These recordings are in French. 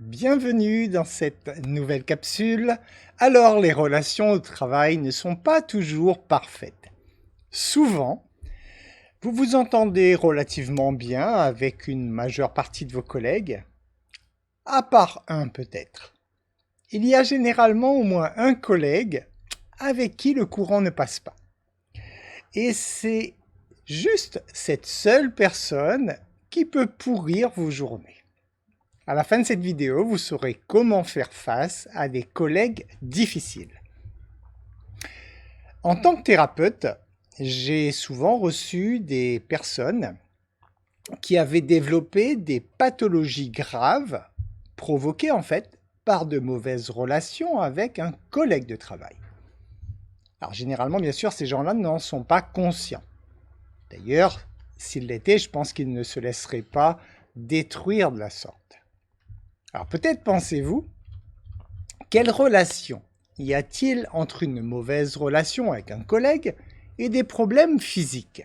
Bienvenue dans cette nouvelle capsule. Alors, les relations au travail ne sont pas toujours parfaites. Souvent, vous vous entendez relativement bien avec une majeure partie de vos collègues, à part un peut-être. Il y a généralement au moins un collègue avec qui le courant ne passe pas. Et c'est juste cette seule personne qui peut pourrir vos journées. À la fin de cette vidéo, vous saurez comment faire face à des collègues difficiles. En tant que thérapeute, j'ai souvent reçu des personnes qui avaient développé des pathologies graves provoquées en fait par de mauvaises relations avec un collègue de travail. Alors généralement, bien sûr, ces gens-là n'en sont pas conscients. D'ailleurs, s'ils l'étaient, je pense qu'ils ne se laisseraient pas détruire de la sorte. Alors peut-être pensez-vous, quelle relation y a-t-il entre une mauvaise relation avec un collègue et des problèmes physiques?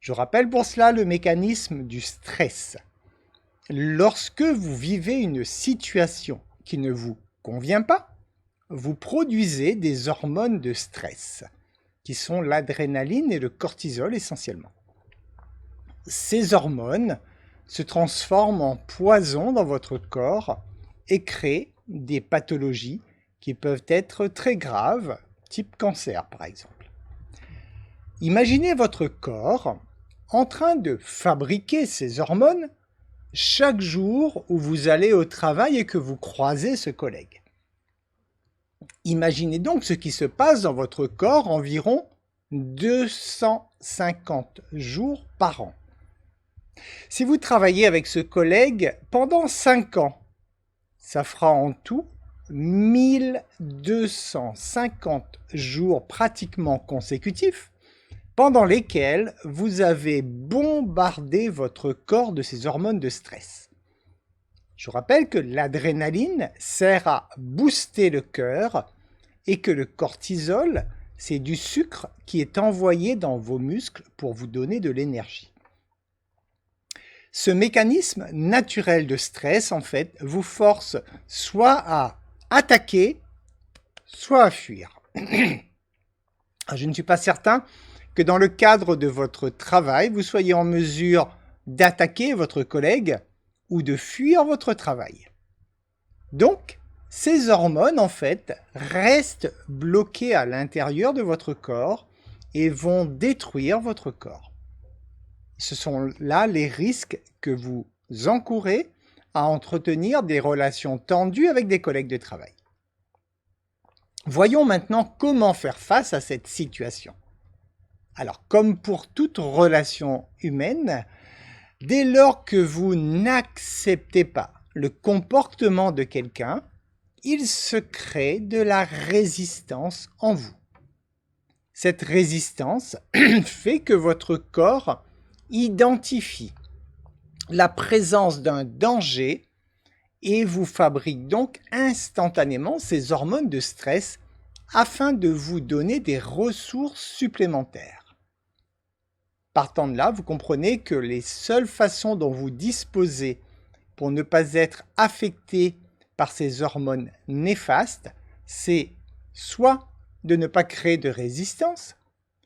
Je rappelle pour cela le mécanisme du stress. Lorsque vous vivez une situation qui ne vous convient pas, vous produisez des hormones de stress, qui sont l'adrénaline et le cortisol essentiellement. Ces hormones se transforment en poison dans votre corps et créent des pathologies qui peuvent être très graves, type cancer par exemple. Imaginez votre corps en train de fabriquer ces hormones chaque jour où vous allez au travail et que vous croisez ce collègue. Imaginez donc ce qui se passe dans votre corps environ 250 jours par an. Si vous travaillez avec ce collègue pendant 5 ans, ça fera en tout 1250 jours pratiquement consécutifs pendant lesquels vous avez bombardé votre corps de ces hormones de stress. Je vous rappelle que l'adrénaline sert à booster le cœur et que le cortisol, c'est du sucre qui est envoyé dans vos muscles pour vous donner de l'énergie. Ce mécanisme naturel de stress, en fait, vous force soit à attaquer, soit à fuir. Je ne suis pas certain que dans le cadre de votre travail, vous soyez en mesure d'attaquer votre collègue ou de fuir votre travail. Donc, ces hormones, en fait, restent bloquées à l'intérieur de votre corps et vont détruire votre corps. Ce sont là les risques que vous encourez à entretenir des relations tendues avec des collègues de travail. Voyons maintenant comment faire face à cette situation. Alors, comme pour toute relation humaine, dès lors que vous n'acceptez pas le comportement de quelqu'un, il se crée de la résistance en vous. Cette résistance fait que votre corps identifie la présence d'un danger et vous fabrique donc instantanément ces hormones de stress afin de vous donner des ressources supplémentaires. Partant de là, vous comprenez que les seules façons dont vous disposez pour ne pas être affecté par ces hormones néfastes, c'est soit de ne pas créer de résistance,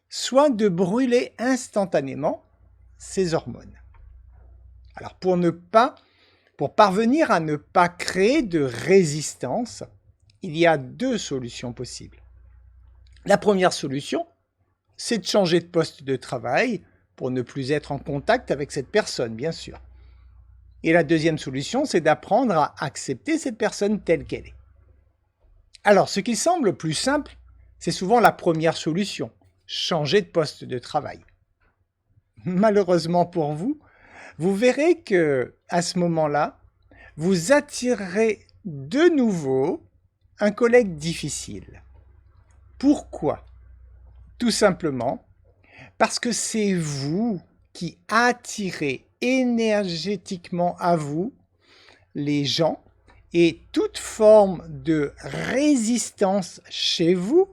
soit de brûler instantanément ces hormones. Alors pour parvenir à ne pas créer de résistance, il y a 2 solutions possibles. La première solution, c'est de changer de poste de travail pour ne plus être en contact avec cette personne, bien sûr. Et la deuxième solution, c'est d'apprendre à accepter cette personne telle qu'elle est. Alors, ce qui semble le plus simple, c'est souvent la première solution, changer de poste de travail. Malheureusement pour vous, vous verrez que à ce moment-là, vous attirerez de nouveau un collègue difficile. Pourquoi? Tout simplement parce que c'est vous qui attirez énergétiquement à vous les gens et toute forme de résistance chez vous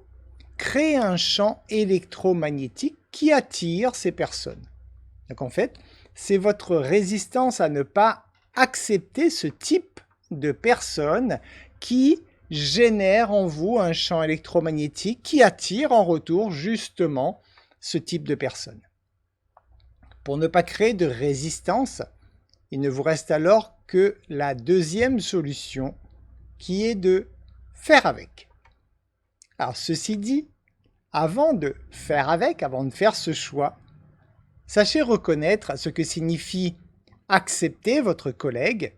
crée un champ électromagnétique qui attire ces personnes. Donc en fait, c'est votre résistance à ne pas accepter ce type de personnes qui génèrent en vous un champ électromagnétique qui attire en retour justement ce type de personnes. Pour ne pas créer de résistance, il ne vous reste alors que la deuxième solution qui est de faire avec. Alors ceci dit, avant de faire avec, avant de faire ce choix, sachez reconnaître ce que signifie accepter votre collègue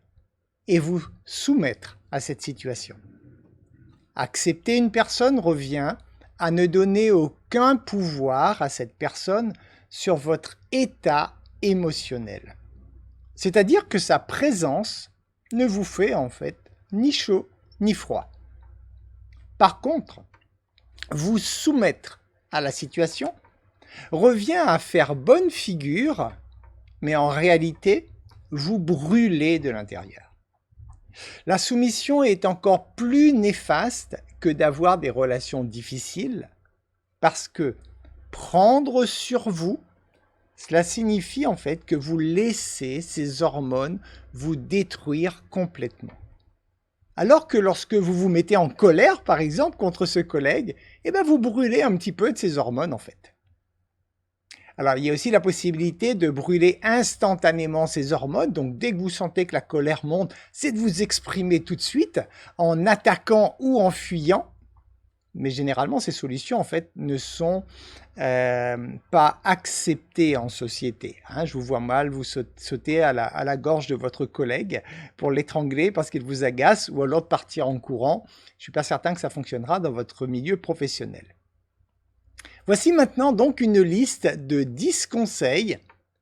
et vous soumettre à cette situation. Accepter une personne revient à ne donner aucun pouvoir à cette personne sur votre état émotionnel. C'est-à-dire que sa présence ne vous fait en fait ni chaud ni froid. Par contre, vous soumettre à la situation revient à faire bonne figure, mais en réalité, vous brûlez de l'intérieur. La soumission est encore plus néfaste que d'avoir des relations difficiles, parce que prendre sur vous, cela signifie en fait que vous laissez ces hormones vous détruire complètement. Alors que lorsque vous vous mettez en colère, par exemple, contre ce collègue, eh bien vous brûlez un petit peu de ces hormones en fait. Alors, il y a aussi la possibilité de brûler instantanément ces hormones. Donc, dès que vous sentez que la colère monte, c'est de vous exprimer tout de suite en attaquant ou en fuyant. Mais généralement, ces solutions, en fait, ne sont pas acceptées en société. Hein, je vous vois mal vous sauter à la gorge de votre collègue pour l'étrangler parce qu'il vous agace ou alors de partir en courant. Je ne suis pas certain que ça fonctionnera dans votre milieu professionnel. Voici maintenant donc une liste de 10 conseils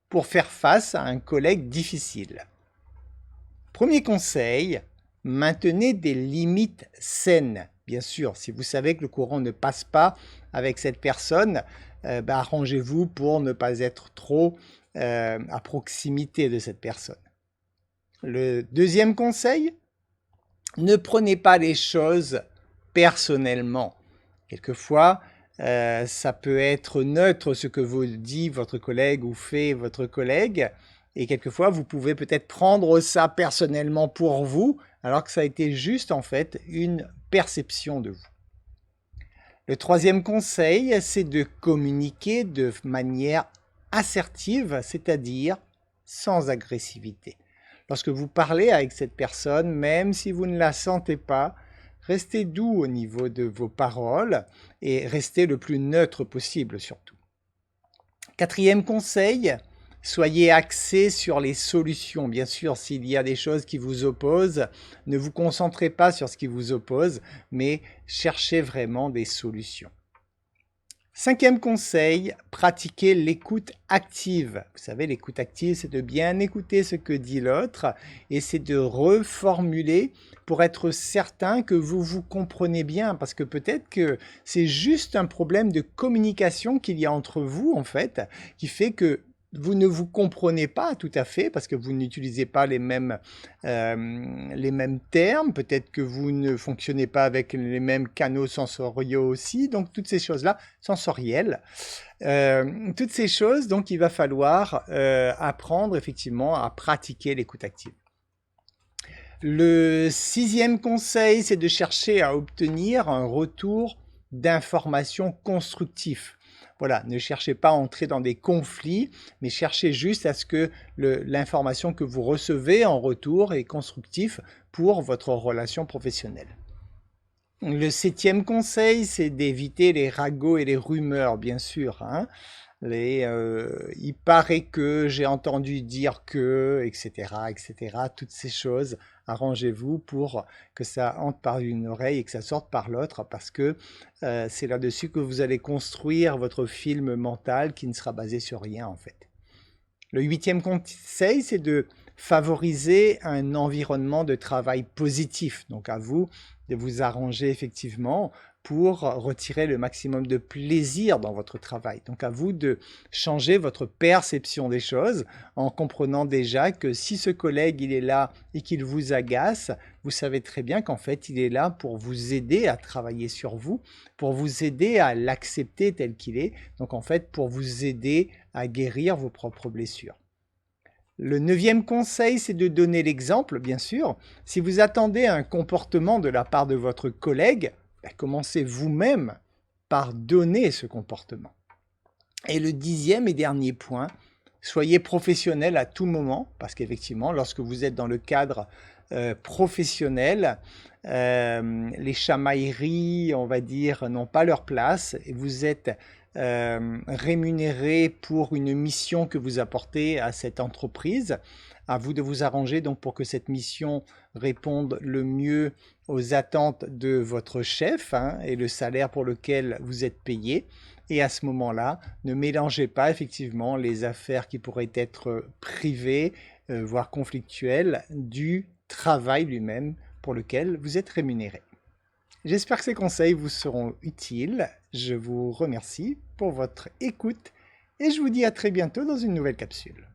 pour faire face à un collègue difficile. Premier conseil, maintenez des limites saines. Bien sûr, si vous savez que le courant ne passe pas avec cette personne, arrangez-vous pour ne pas être trop à proximité de cette personne. Le deuxième conseil, ne prenez pas les choses personnellement. Quelquefois, ça peut être neutre ce que vous dit votre collègue ou fait votre collègue, et quelquefois vous pouvez peut-être prendre ça personnellement pour vous, alors que ça a été juste en fait une perception de vous. Le troisième conseil, c'est de communiquer de manière assertive, c'est-à-dire sans agressivité. Lorsque vous parlez avec cette personne, même si vous ne la sentez pas, restez doux au niveau de vos paroles et restez le plus neutre possible surtout. Quatrième conseil, soyez axé sur les solutions. Bien sûr, s'il y a des choses qui vous opposent, ne vous concentrez pas sur ce qui vous oppose, mais cherchez vraiment des solutions. Cinquième conseil, pratiquez l'écoute active. Vous savez, l'écoute active, c'est de bien écouter ce que dit l'autre et c'est de reformuler pour être certain que vous vous comprenez bien. Parce que peut-être que c'est juste un problème de communication qu'il y a entre vous, en fait, qui fait que vous ne vous comprenez pas tout à fait parce que vous n'utilisez pas les mêmes termes. Peut-être que vous ne fonctionnez pas avec les mêmes canaux sensoriaux aussi. Donc, toutes ces choses-là, sensorielles, toutes ces choses, donc il va falloir apprendre effectivement à pratiquer l'écoute active. Le sixième conseil, c'est de chercher à obtenir un retour d'informations constructif. Voilà, ne cherchez pas à entrer dans des conflits, mais cherchez juste à ce que l'information que vous recevez en retour est constructive pour votre relation professionnelle. Le septième conseil, c'est d'éviter les ragots et les rumeurs, bien sûr. Hein. Il paraît que, j'ai entendu dire que, etc., etc., toutes ces choses, arrangez-vous pour que ça entre par une oreille et que ça sorte par l'autre, parce que c'est là-dessus que vous allez construire votre film mental qui ne sera basé sur rien, en fait. Le huitième conseil, c'est de favoriser un environnement de travail positif. Donc à vous de vous arranger effectivement pour retirer le maximum de plaisir dans votre travail. Donc à vous de changer votre perception des choses en comprenant déjà que si ce collègue il est là et qu'il vous agace, vous savez très bien qu'en fait il est là pour vous aider à travailler sur vous, pour vous aider à l'accepter tel qu'il est, donc en fait pour vous aider à guérir vos propres blessures. Le 9e conseil, c'est de donner l'exemple, bien sûr. Si vous attendez un comportement de la part de votre collègue, commencez vous-même par donner ce comportement. Et le 10e et dernier point, soyez professionnel à tout moment, parce qu'effectivement, lorsque vous êtes dans le cadre professionnel, les chamailleries, on va dire, n'ont pas leur place, et vous êtes rémunéré pour une mission que vous apportez à cette entreprise. À vous de vous arranger donc pour que cette mission réponde le mieux aux attentes de votre chef et le salaire pour lequel vous êtes payé. Et à ce moment-là, ne mélangez pas effectivement les affaires qui pourraient être privées, voire conflictuelles, du travail lui-même pour lequel vous êtes rémunéré. J'espère que ces conseils vous seront utiles. Je vous remercie pour votre écoute et je vous dis à très bientôt dans une nouvelle capsule.